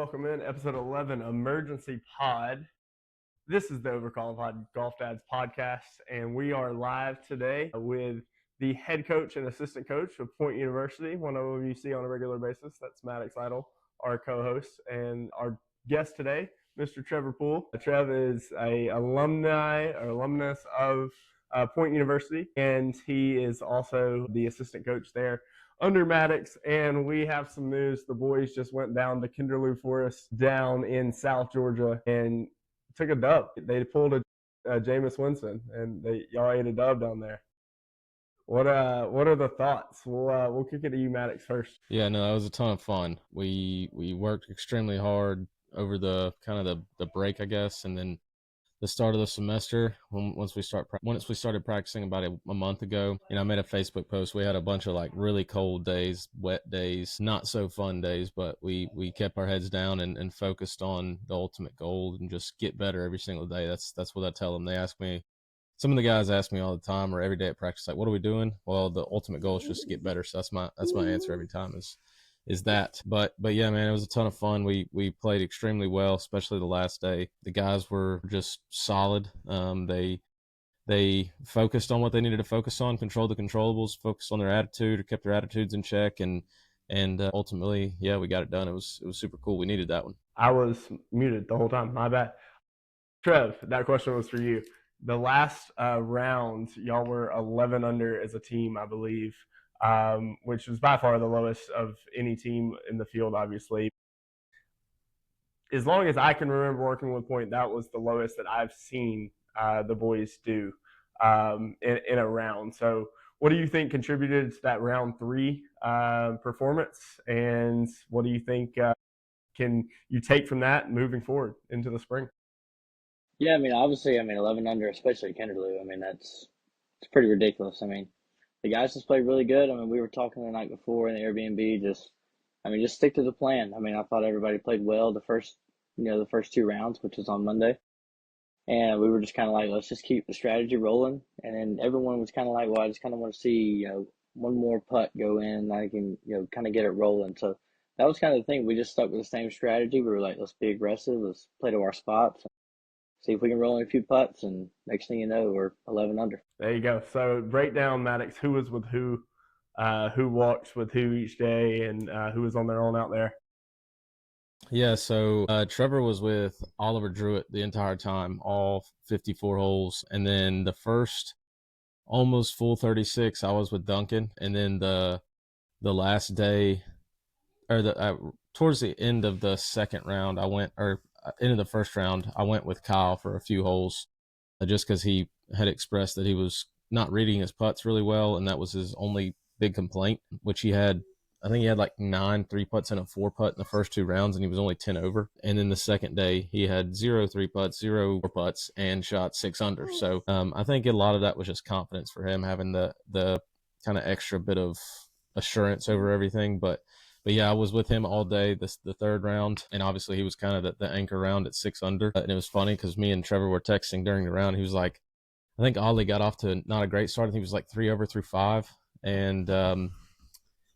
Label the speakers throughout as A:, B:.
A: welcome in episode 11 Emergency Pod. This is the Overcall Pod Golf Dads podcast, and we are live today with the head coach and assistant coach of Point University, one of them you see on a regular basis. That's Maddox Idle, our co-host, and our guest today, Mr. Trevor Poole. Trev is a alumnus of Point University, and he is also the assistant coach there under Maddox. And we have some news. The boys just went down to Kinderlou Forest down in South Georgia and took a dub. They pulled a Jameis Winston, and y'all ate a dub down there. What are the thoughts? We'll kick it to you, Maddox, first.
B: Yeah, no, that was a ton of fun. We worked extremely hard over the break, I guess, and then the start of the semester. Once we started practicing about a month ago, I made a Facebook post. We had a bunch of like really cold days, wet days, not so fun days, but we kept our heads down and focused on the ultimate goal and just get better every single day. That's what I tell them. Some of the guys ask me all the time or every day at practice, like, what are we doing? Well, the ultimate goal is just to get better. So that's my answer every time is that. But yeah, man, it was a ton of fun. We played extremely well, especially the last day. The guys were just solid. They focused on what they needed to focus on, controlled the controllables, focused on their attitude, or kept their attitudes in check, and ultimately, yeah, we got it done. It was super cool. We needed that one.
A: I was muted the whole time. My bad. Trev, that question was for you. The last round, y'all were 11 under as a team, I believe, which was by far the lowest of any team in the field, obviously. As long as I can remember working with Point, that was the lowest that I've seen the boys do in a round. So what do you think contributed to that round 3 performance, and what do you think can you take from that moving forward into the spring?
C: Yeah, obviously, 11 under, especially Kinderlou. It's pretty ridiculous. The guys just played really good. We were talking the night before in the Airbnb, just stick to the plan. I thought everybody played well the first 2 rounds, which was on Monday. And we were just kind of like, let's just keep the strategy rolling. And then everyone was kind of like, well, I just kind of want to see, one more putt go in. I can, kind of get it rolling. So that was kind of the thing. We just stuck with the same strategy. We were like, let's be aggressive. Let's play to our spots. See if we can roll in a few putts, and next thing you know, we're 11 under.
A: There you go. So break down, Maddox, who was with who walked with who each day, and who was on their own out there.
B: Yeah, so Trevor was with Oliver Druitt the entire time, all 54 holes. And then the first almost full 36, I was with Duncan. And then the last day, or towards the end of the second round, into the first round, I went with Kyle for a few holes, just because he had expressed that he was not reading his putts really well, and that was his only big complaint, which he had. I think he had like 9 3-putts and a 4-putt in the first 2 rounds, and he was only 10 over. And then the second day, he had 0 3-putts, 0 4-putts, and shot 6 under. So I think a lot of that was just confidence for him, having the kind of extra bit of assurance over everything. But yeah, I was with him all day, the third round, and obviously he was kind of the anchor round at 6 under. And it was funny because me and Trevor were texting during the round. He was like, I think Ollie got off to not a great start. I think he was like 3 over through 5. And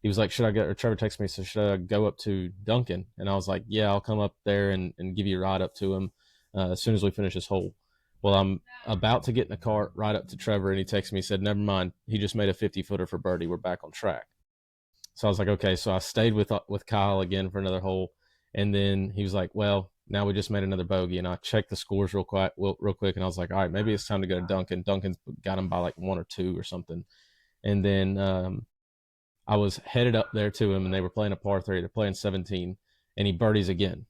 B: he was like, Trevor texted me, so should I go up to Duncan? And I was like, yeah, I'll come up there and give you a ride up to him as soon as we finish this hole. Well, I'm about to get in the cart right up to Trevor, and he texted me, said, never mind, he just made a 50-footer for birdie. We're back on track. So I was like, okay. So I stayed with Kyle again for another hole. And then he was like, well, now we just made another bogey. And I checked the scores real quick. And I was like, all right, maybe it's time to go to Duncan. Duncan's got him by like 1 or 2 or something. And then I was headed up there to him, and they were playing a par 3. They're playing 17, and he birdies again.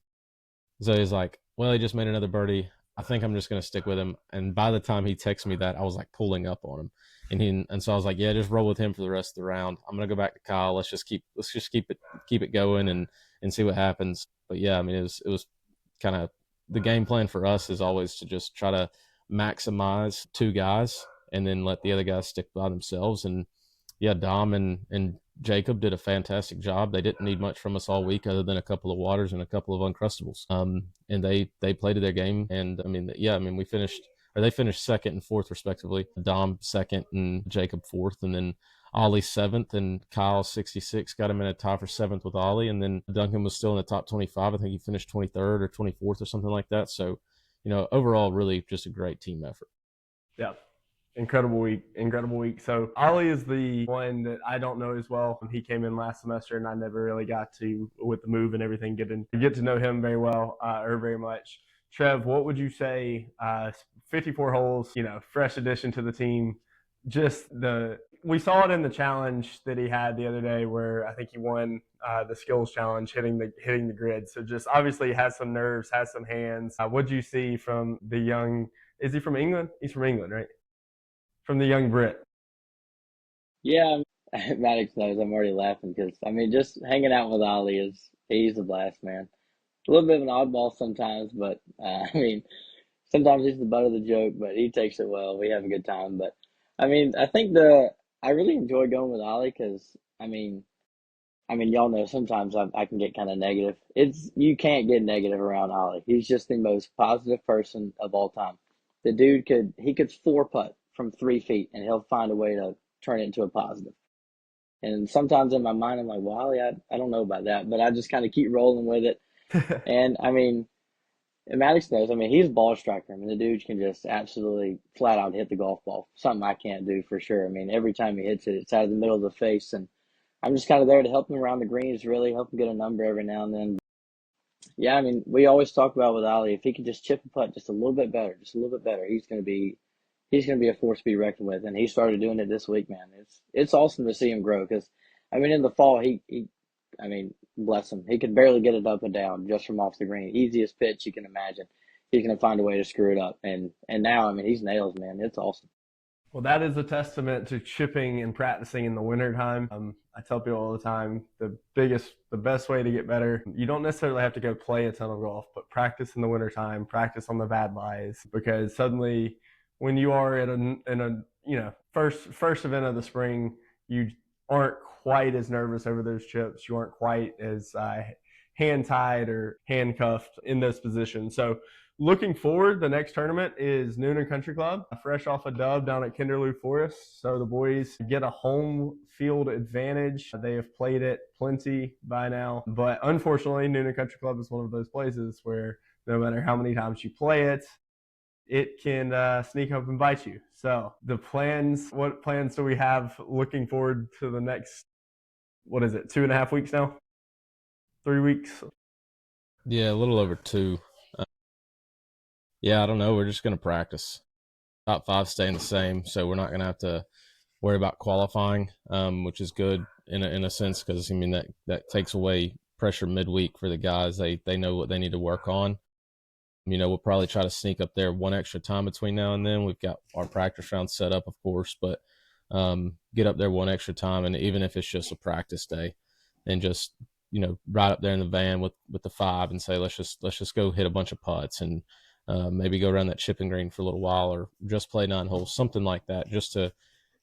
B: So he's like, well, he just made another birdie. I think I'm just going to stick with him. And by the time he texted me that, I was like pulling up on him. And so I was like, yeah, just roll with him for the rest of the round. I'm going to go back to Kyle. Let's just keep it going and see what happens. But yeah, it was kind of the game plan for us is always to just try to maximize 2 guys and then let the other guys stick by themselves. And yeah, Dom and Jacob did a fantastic job. They didn't need much from us all week other than a couple of waters and a couple of Uncrustables. And they played to their game. And we finished or they finished second and fourth respectively. Dom second and Jacob fourth, and then Ollie seventh, and Kyle 66 got him in a tie for seventh with Ollie, and then Duncan was still in the top 25. I think he finished 23rd or 24th or something like that. So, overall, really just a great team effort.
A: Yeah. Incredible week. So Ollie is the one that I don't know as well. He came in last semester, and I never really got to, with the move and everything, get to know him very well or very much. Trev, what would you say? 54 holes, fresh addition to the team. We saw it in the challenge that he had the other day, where I think he won the skills challenge, hitting the grid. So just obviously has some nerves, has some hands. What do you see from the young? Is he from England? He's from England, right? From the young Brit.
C: Yeah, Maddox knows I'm already laughing because just hanging out with Ollie he's a blast, man. A little bit of an oddball sometimes, but sometimes he's the butt of the joke, but he takes it well. We have a good time, but I think I really enjoy going with Ollie because y'all know sometimes I can get kind of negative. You can't get negative around Ollie. He's just the most positive person of all time. The dude could four putt from 3 feet and he'll find a way to turn it into a positive. And sometimes in my mind I'm like, well, Ollie, I don't know about that, but I just kind of keep rolling with it. And and Maddox knows. He's a ball striker. The dude can just absolutely flat out hit the golf ball. Something I can't do for sure. Every time he hits it, it's out of the middle of the face, and I'm just kind of there to help him around the greens, really help him get a number every now and then. Yeah, we always talk about with Ali, if he could just chip a putt just a little bit better, he's gonna be a force to be reckoned with. And he started doing it this week, man. It's awesome to see him grow because, in the fall bless him, he could barely get it up and down just from off the green. Easiest pitch you can imagine. He's gonna find a way to screw it up, and now he's nails, man. It's awesome.
A: Well, that is a testament to chipping and practicing in the wintertime. I tell people all the time, the best way to get better, you don't necessarily have to go play a ton of golf, but practice in the wintertime, practice on the bad lies, because suddenly when you are in a first event of the spring, you aren't quite as nervous over those chips. You aren't quite as hand-tied or handcuffed in those positions. So looking forward, the next tournament is Noonan Country Club, fresh off a dub down at Kinderlou Forest. So the boys get a home field advantage. They have played it plenty by now, but unfortunately, Noonan Country Club is one of those places where no matter how many times you play it, it can sneak up and bite you. So what plans do we have looking forward to the next, 2.5 weeks now? 3 weeks?
B: Yeah, a little over 2. Yeah, I don't know. We're just going to practice. Top 5 staying the same, so we're not going to have to worry about qualifying, which is good in a sense because that takes away pressure midweek for the guys. They know what they need to work on. We'll probably try to sneak up there one extra time between now and then. We've got our practice round set up, of course, but get up there one extra time, and even if it's just a practice day, and just ride up there in the van with the 5 and say let's just go hit a bunch of putts and maybe go around that chipping green for a little while, or just play 9 holes, something like that, just to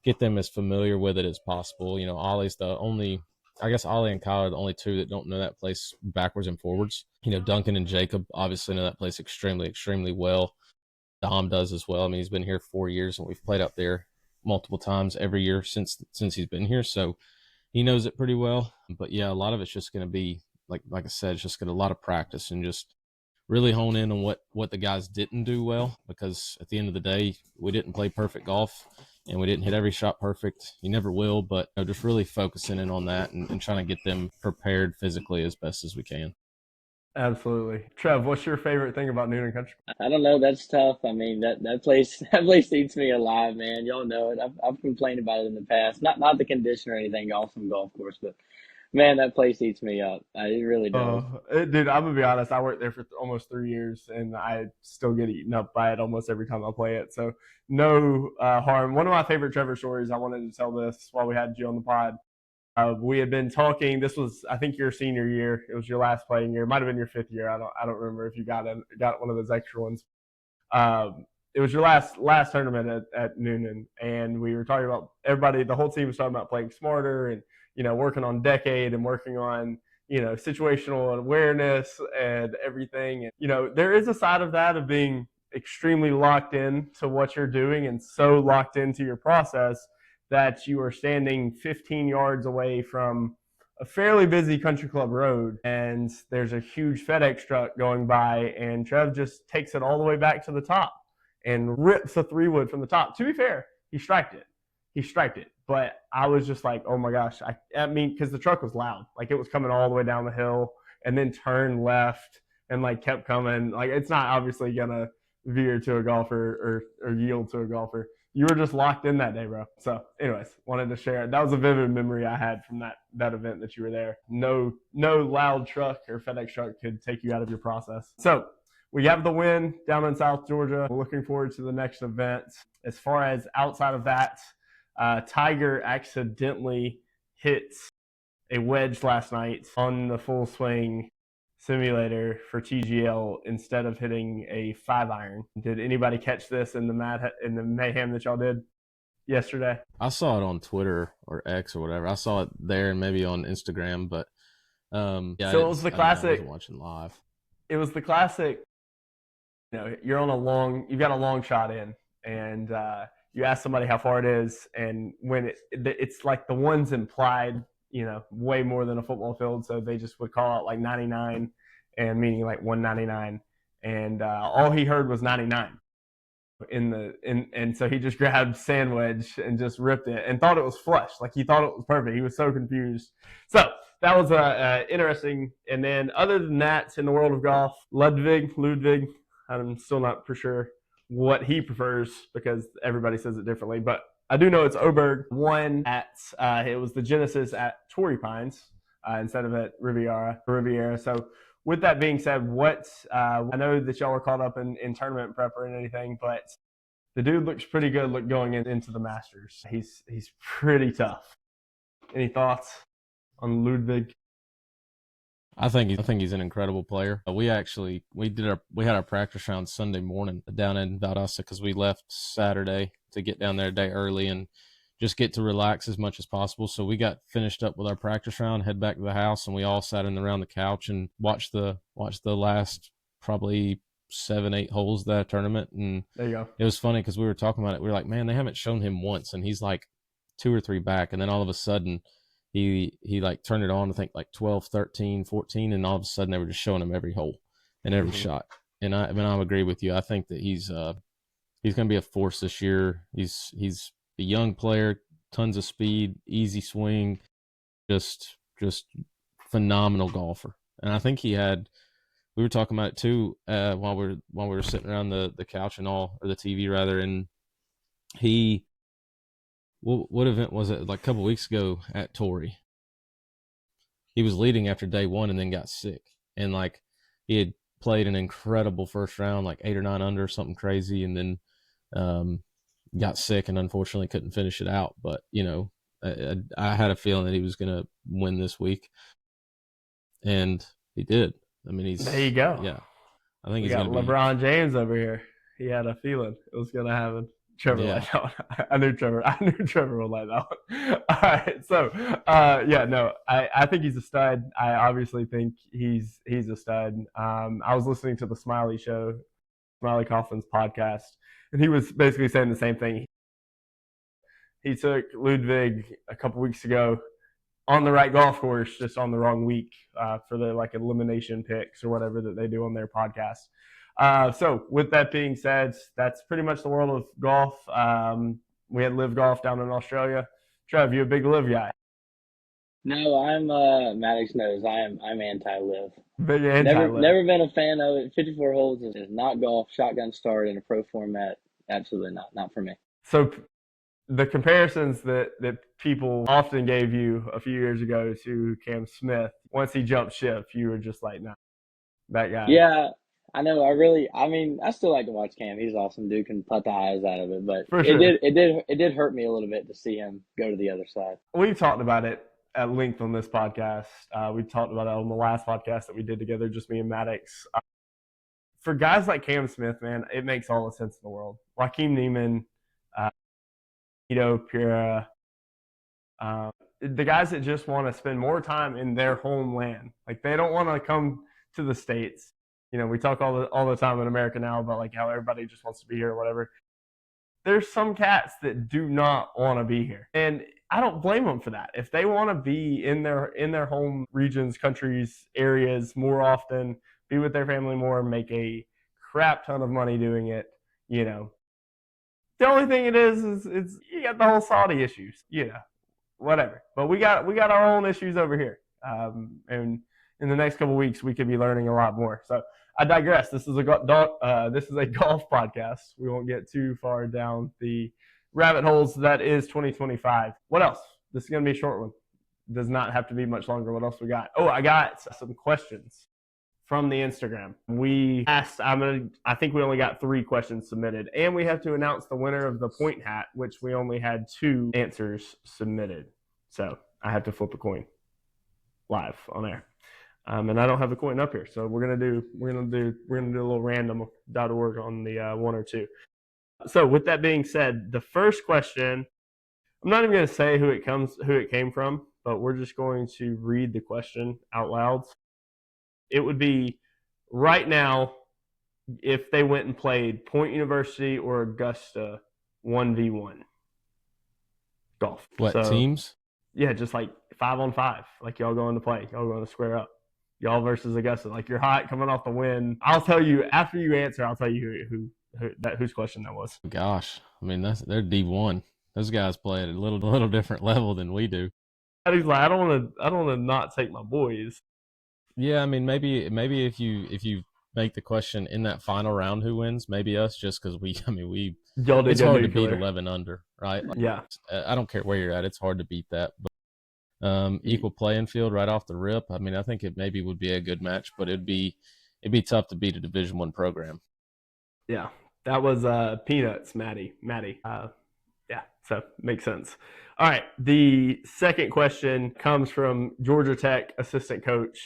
B: get them as familiar with it as possible. Ollie's the only, I guess Ollie and Kyle are the only 2 that don't know that place backwards and forwards. Duncan and Jacob obviously know that place extremely, extremely well. Dom does as well. He's been here 4 years, and we've played up there multiple times every year since he's been here, so he knows it pretty well. But yeah, a lot of it's just going to be like I said, it's just going to a lot of practice and just really hone in on what the guys didn't do well, because at the end of the day, we didn't play perfect golf and we didn't hit every shot perfect. You never will, but just really focusing in on that and trying to get them prepared physically as best as we can.
A: Absolutely. Trev, what's your favorite thing about Noonan Country?
C: I don't know. That's tough. That place eats me alive, man. Y'all know it. I've complained about it in the past. Not the condition or anything, awesome golf course, but man, that place eats me up. It really does.
A: Dude, I'm gonna be honest. I worked there for almost 3 years, and I still get eaten up by it almost every time I play it. So no harm. One of my favorite Trevor stories. I wanted to tell this while we had you on the pod. We had been talking. This was, I think, your senior year. It was your last playing year. It might have been your 5th year. I don't remember if you got one of those extra ones. It was your last tournament at Noonan, and we were talking about everybody. The whole team was talking about playing smarter and working on decade and working on situational awareness and everything. And there is a side of that of being extremely locked in to what you're doing and so locked into your process that you are standing 15 yards away from a fairly busy country club road, and there's a huge FedEx truck going by, and Trev just takes it all the way back to the top and rips a 3-wood from the top. To be fair, he striked it. But I was just like, oh my gosh. I mean, because the truck was loud. Like, it was coming all the way down the hill and then turned left and like kept coming. Like, it's not obviously gonna veer to a golfer or yield to a golfer. You were just locked in that day, bro. So, anyways, wanted to share it. That was a vivid memory I had from that event that you were there. No loud truck or FedEx truck could take you out of your process. So we have the win down in South Georgia. We're looking forward to the next event. As far as outside of that, Tiger accidentally hit a wedge last night on the Full Swing simulator for TGL instead of hitting a 5-iron. Did anybody catch this in the mayhem that y'all did yesterday?
B: I saw it on Twitter or X or whatever. I saw it there and maybe on Instagram, but yeah.
A: So it was the classic.
B: I wasn't watching live.
A: It was the classic. You know, you've got a long shot in, and you ask somebody how far it is, and when it's like the one's implied, you know, way more than a football field, so they just would call out like 99, and meaning like 199, and all he heard was 99 and so he just grabbed sand wedge and just ripped it and thought it was flush, like he thought it was perfect. He was so confused. So that was interesting. And then other than that, in the world of golf, Ludwig, I'm still not for sure what he prefers because everybody says it differently, but I do know it's Oberg won at it was the Genesis at Torrey Pines instead of at Riviera. So with that being said, what I know that y'all were caught up in tournament prep or anything, but the dude looks pretty good going into the Masters. He's pretty tough. Any thoughts on Ludwig?
B: I think he's an incredible player. We had our practice round Sunday morning down in Valdosta because we left Saturday to get down there a day early and just get to relax as much as possible. So we got finished up with our practice round, head back to the house, and we all sat around the couch and watched the last probably 7-8 holes of that tournament. And
A: there you go.
B: It was funny because we were talking about it. We were like, man, they haven't shown him once, and he's like 2 or 3 back, and then all of a sudden he like turned it on, I think like 12, 13, 14, and all of a sudden they were just showing him every hole and every shot. And I agree with you. I think that he's going to be a force this year. He's a young player, tons of speed, easy swing, just phenomenal golfer. And I think we were talking about it too while we were sitting around the couch and all, or the TV rather, and what event was it, like a couple weeks ago at Torrey? He was leading after day 1 and then got sick. And like he had played an incredible first round, like 8 or 9 under, something crazy, and then got sick and unfortunately couldn't finish it out. But, you know, I had a feeling that he was going to win this week. And he did. I mean,
A: there you go.
B: Yeah. I think
A: he's got LeBron James over here. He had a feeling it was going to happen. Trevor liked that one. I knew Trevor would like that one. All right. So, I think he's a stud. I obviously think he's a stud. I was listening to the Smiley Coffin's podcast, and he was basically saying the same thing. He took Ludwig a couple weeks ago on the right golf course, just on the wrong week for the like elimination picks or whatever that they do on their podcast. So with that being said, that's pretty much the world of golf. We had Live Golf down in Australia. Trev, you a big Live guy?
C: No, I'm Maddox knows I'm anti-Live.
A: Big anti-Live.
C: Never been a fan of it. 54 holes is not golf. Shotgun start in a pro format. Absolutely not for me.
A: So the comparisons that people often gave you a few years ago to Cam Smith, once he jumped ship, you were just like, nah, that guy.
C: Yeah, I know. I still like to watch Cam. He's awesome. Dude can putt the eyes out of it, but it did hurt me a little bit to see him go to the other side.
A: We've talked about it at length on this podcast. We talked about it on the last podcast that we did together, just me and Maddox. For guys like Cam Smith, man, it makes all the sense in the world. Joaquin Neiman, Pura, the guys that just want to spend more time in their homeland. Like, they don't want to come to the States. we talk all the time in America now about like how everybody just wants to be here or whatever. There's some cats that do not want to be here, and I don't blame them for that. If they want to be in their home regions, countries, areas more often, be with their family more, make a crap ton of money doing it, you know. The only thing it is you got the whole Saudi issues, whatever. But we got our own issues over here, and in the next couple of weeks we could be learning a lot more. So I digress. This is a golf podcast. We won't get too far down the rabbit holes that is 2025. What else? This is going to be a short one. Does not have to be much longer. What else we got? Oh, I got some questions from the Instagram. We asked, I think we only got 3 questions submitted, and we have to announce the winner of the point hat, which we only had 2 answers submitted. So I have to flip a coin live on air. And I don't have the coin up here, so we're gonna do a little random.org on the 1 or 2. So with that being said, the first question, I'm not even gonna say who it came from, but we're just going to read the question out loud. It would be right now if they went and played Point University or Augusta 1v1 golf.
B: What teams?
A: Yeah, just like 5-on-5, like y'all going to play, y'all going to square up. Y'all versus Augusta, like you're hot coming off the win. I'll tell you after you answer. I'll tell you whose question that was.
B: Gosh, I mean they're D1. Those guys play at a little different level than we do.
A: And he's like, I don't want to not take my boys.
B: Yeah, I mean maybe if you make the question in that final round, who wins? Maybe us, just because it's hard to beat 11 under, right? Like,
A: yeah,
B: I don't care where you're at. It's hard to beat that. But equal playing field right off the rip. I mean, I think it maybe would be a good match, but it'd be tough to beat a Division I program.
A: Yeah, that was peanuts, Maddie. Yeah, so makes sense. All right, the second question comes from Georgia Tech assistant coach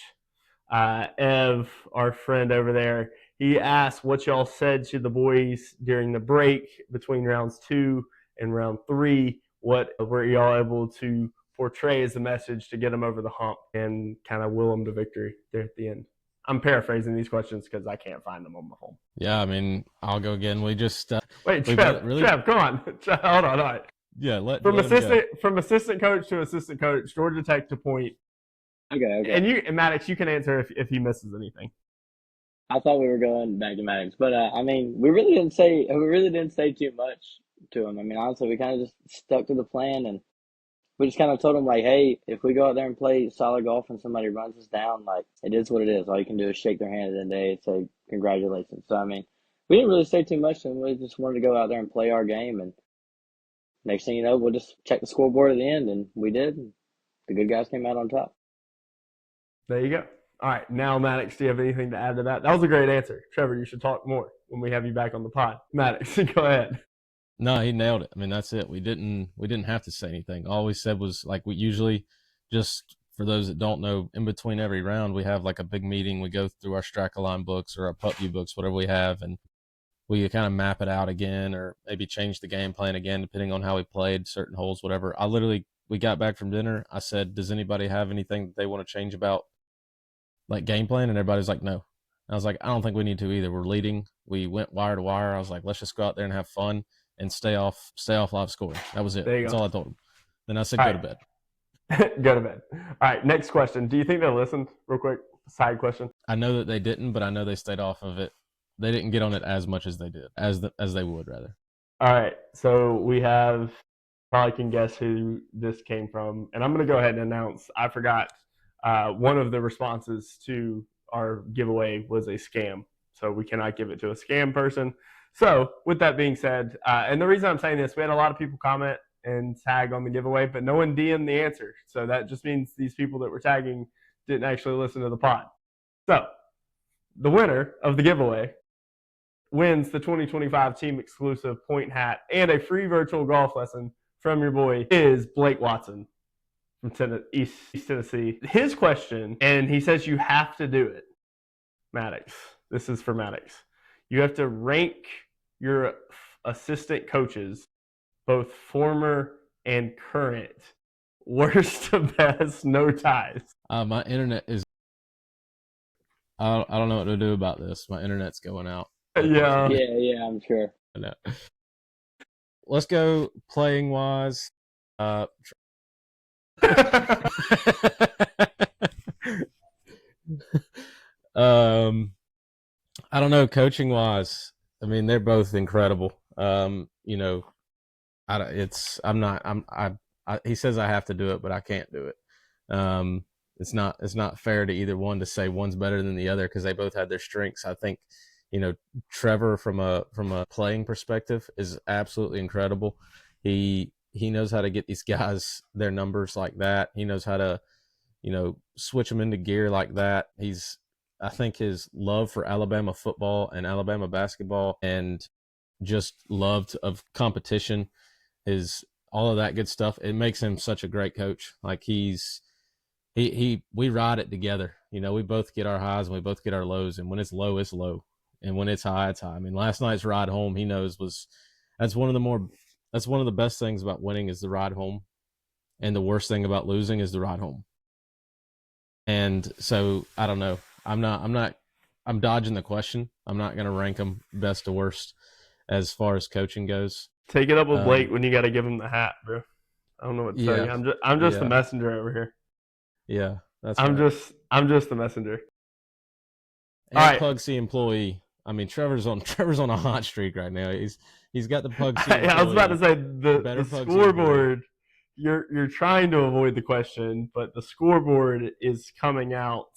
A: Ev, our friend over there. He asked what y'all said to the boys during the break between rounds 2 and round 3. What were y'all able to portray as a message to get them over the hump and kind of will them to victory there at the end? I'm paraphrasing these questions because I can't find them on my phone.
B: Yeah, I mean, I'll go again. We just
A: wait, Trev, come on, hold on, all right.
B: Yeah,
A: from assistant coach to assistant coach, Georgia Tech to Point.
C: Okay.
A: And Maddox, you can answer if he misses anything.
C: I thought we were going back to Maddox, but I mean, we really didn't say too much to him. I mean, honestly, we kind of just stuck to the plan, and we just kind of told him like, hey, if we go out there and play solid golf and somebody runs us down, like it is what it is. All you can do is shake their hand at the end of the day and say congratulations. So I mean, we didn't really say too much, and we just wanted to go out there and play our game. And next thing you know, we'll just check the scoreboard at the end, and we did. And the good guys came out on top.
A: There you go. All right, now Maddox, do you have anything to add to that? That was a great answer, Trevor. You should talk more when we have you back on the pod. Maddox, go ahead.
B: No, he nailed it. I mean, that's it. We didn't have to say anything. All we said was like we usually, just for those that don't know, in between every round we have like a big meeting. We go through our Strakaline books or our putt view books, whatever we have, and we kind of map it out again, or maybe change the game plan again depending on how we played certain holes, whatever. We got back from dinner. I said, does anybody have anything that they want to change about like game plan? And everybody's like, no. I was like, I don't think we need to either. We're leading. We went wire to wire. I was like, let's just go out there and have fun and stay off live scoring. That was it. That's all I told him. Then I said, go to bed.
A: Go to bed. All right, next question. Do you think they listened? Real quick, side question.
B: I know that they didn't, but I know they stayed off of it. They didn't get on it as much as they did, as they would rather.
A: All right, so we have, probably can guess who this came from, and I'm going to go ahead and announce. I forgot one of the responses to our giveaway was a scam, so we cannot give it to a scam person. So with that being said, and the reason I'm saying this, we had a lot of people comment and tag on the giveaway, but no one DM'd the answer. So that just means these people that were tagging didn't actually listen to the pod. So the winner of the giveaway wins the 2025 team exclusive point hat and a free virtual golf lesson from your boy is Blake Watson from East Tennessee. His question, and he says you have to do it, Maddox. This is for Maddox. You have to rank your assistant coaches, both former and current, worst to best, no ties.
B: My internet is I don't know what to do about this. My internet's going out.
A: Yeah.
C: Yeah, I'm sure.
B: I know. Let's go playing wise. um, I don't know, coaching wise. I mean, they're both incredible. You know, he says I have to do it, but I can't do it. It's not fair to either one to say one's better than the other because they both had their strengths. I think, you know, Trevor from a playing perspective is absolutely incredible. He knows how to get these guys their numbers like that. He knows how to, you know, switch them into gear like that. I think his love for Alabama football and Alabama basketball and just love of competition is all of that good stuff. It makes him such a great coach. Like we ride it together. You know, we both get our highs and we both get our lows. And when it's low, it's low. And when it's high, it's high. I mean, last night's ride home, he knows that's one of the best things about winning is the ride home. And the worst thing about losing is the ride home. And so I don't know. I'm dodging the question. I'm not going to rank them best to worst as far as coaching goes.
A: Take it up with Blake when you got to give him the hat, bro. I don't know what to tell you. I'm just the messenger over here.
B: Yeah,
A: I'm just the messenger.
B: And all right. Pugsy employee. I mean, Trevor's on a hot streak right now. He's got the Pugsy employee.
A: I was about to say the scoreboard. You're trying to avoid the question, but the scoreboard is coming out.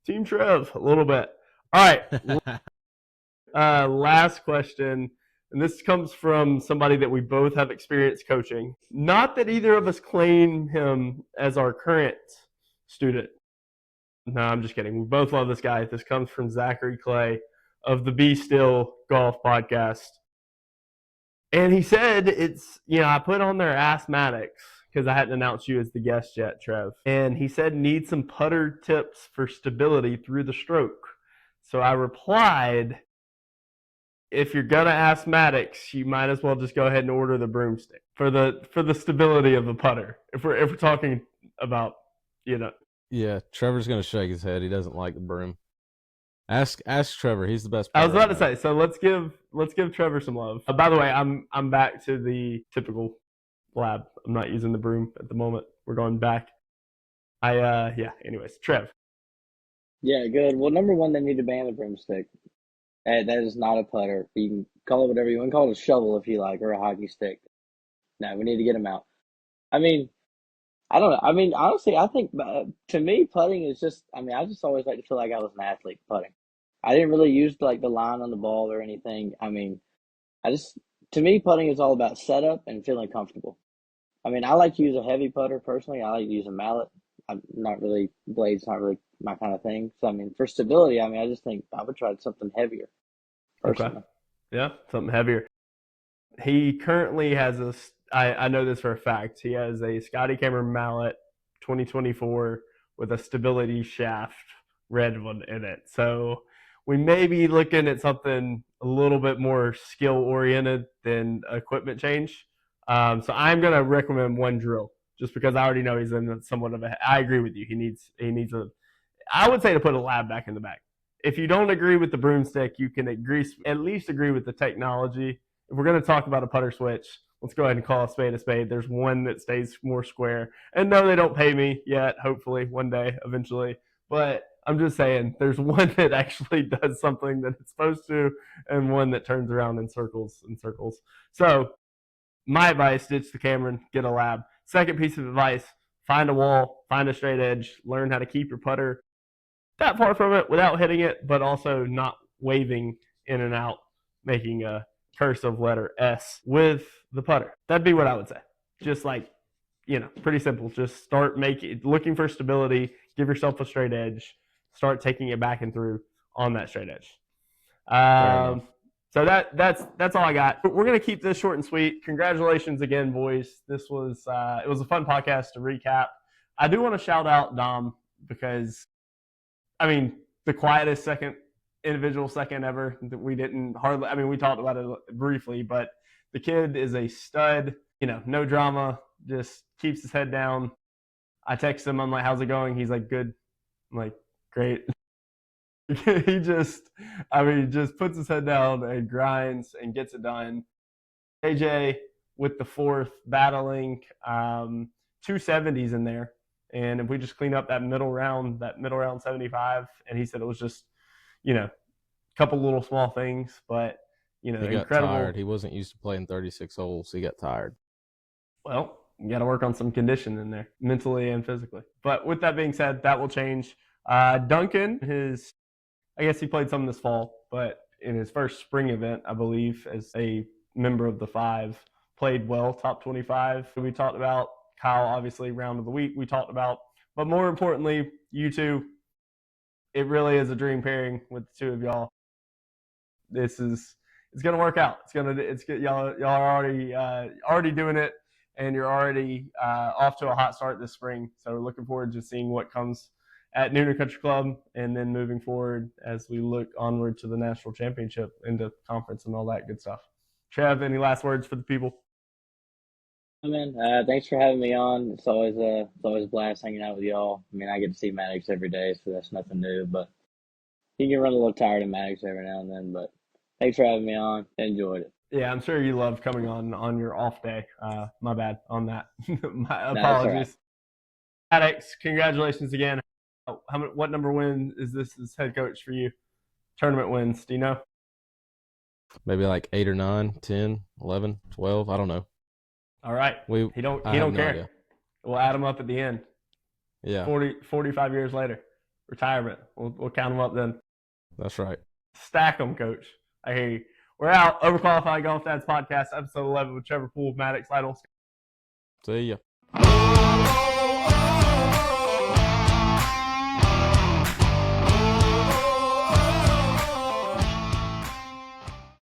A: Team Trev a little bit. All right. Last question. And this comes from somebody that we both have experience coaching. Not that either of us claim him as our current student. No, I'm just kidding. We both love this guy. This comes from Zachary Clay of the Be Still Golf podcast. And he said I put on there asthmatics because I hadn't announced you as the guest yet, Trev. And he said need some putter tips for stability through the stroke. So I replied, if you're gonna asthmatics, you might as well just go ahead and order the broomstick for the stability of the putter. If we're talking about, you know.
B: Yeah, Trevor's gonna shake his head. He doesn't like the broom. Ask Trevor. He's the best.
A: I was about to say. So let's give Trevor some love. By the way, I'm back to the typical lab. I'm not using the broom at the moment. We're going back. Anyways, Trev.
C: Yeah, good. Well, number one, they need to ban the broomstick. That is not a putter. You can call it whatever you want. Call it a shovel if you like, or a hockey stick. No, we need to get them out. I mean, I don't know. I mean, honestly, I think to me, putting is just. I mean, I just always like to feel like I was an athlete putting. I didn't really use like the line on the ball or anything. I mean, to me, putting is all about setup and feeling comfortable. I mean, I like to use a heavy putter personally. I like to use a mallet. Blades not really my kind of thing. So, I mean, for stability, I mean, I just think I would try something heavier. Personally.
A: Okay. Yeah, something heavier. He currently has I know this for a fact. He has a Scotty Cameron mallet 2024 with a stability shaft red one in it. So we may be looking at something a little bit more skill oriented than equipment change. So I'm going to recommend one drill just because I already know he's in somewhat of I agree with you. He needs I would say to put a lab back in the bag. If you don't agree with the broomstick, you can at least agree with the technology. If we're going to talk about a putter switch, let's go ahead and call a spade a spade. There's one that stays more square. And no, they don't pay me yet, hopefully, one day, eventually. But I'm just saying, there's one that actually does something that it's supposed to, and one that turns around in circles and circles. So my advice, ditch the Cameron, get a lab. Second piece of advice, find a wall, find a straight edge, learn how to keep your putter that far from it without hitting it, but also not waving in and out, making a cursive letter S with the putter. That'd be what I would say. Just like, pretty simple. Just start looking for stability, give yourself a straight edge, start taking it back and through on that straight edge. So that's all I got. We're gonna keep this short and sweet. Congratulations again, boys. This was it was a fun podcast to recap. I do want to shout out Dom because, I mean, the quietest individual second ever that we didn't hardly. I mean, we talked about it briefly, but the kid is a stud. No drama. Just keeps his head down. I text him. I'm like, "How's it going?" He's like, "Good." I'm like, "Great." He just puts his head down and grinds and gets it done. AJ with the fourth, battling 270s in there. And if we just clean up that middle round 75, and he said it was just, a couple little small things, but,
B: He got
A: incredible.
B: tired. He wasn't used to playing 36 holes. He got tired.
A: Well, you got to work on some condition in there, mentally and physically. But with that being said, that will change. Duncan, I guess he played some this fall, but in his first spring event, I believe, as a member of the five, played well, top 25. We talked about Kyle, obviously, round of the week we talked about. But more importantly, you two, it really is a dream pairing with the two of y'all. It's going to work out. Y'all are already doing it, and you're already off to a hot start this spring. So we're looking forward to seeing what comes at Noonan Country Club, and then moving forward as we look onward to the national championship, into conference and all that good stuff. Trev, any last words for the people?
C: Man, thanks for having me on. It's always a blast hanging out with y'all. I mean, I get to see Maddox every day, so that's nothing new. But you can run a little tired of Maddox every now and then. But thanks for having me on. Enjoyed it.
A: Yeah, I'm sure you love coming on your off day. My bad on that. My
C: No, that's all right.
A: apologies. Maddox, congratulations again. What number win is this as head coach for you? Tournament wins, do you know?
B: Maybe like 8 or 9, 10, 11, 12. I don't know.
A: All right. He don't care.
B: Idea.
A: We'll add him up at the end.
B: Yeah.
A: 45 years later. Retirement. We'll count him up then.
B: That's right.
A: Stack them, coach. I hear you. We're out. Overqualified Golf Dads Podcast, episode 11 with Trevor, Poole, Maddox, Lytle.
B: See ya.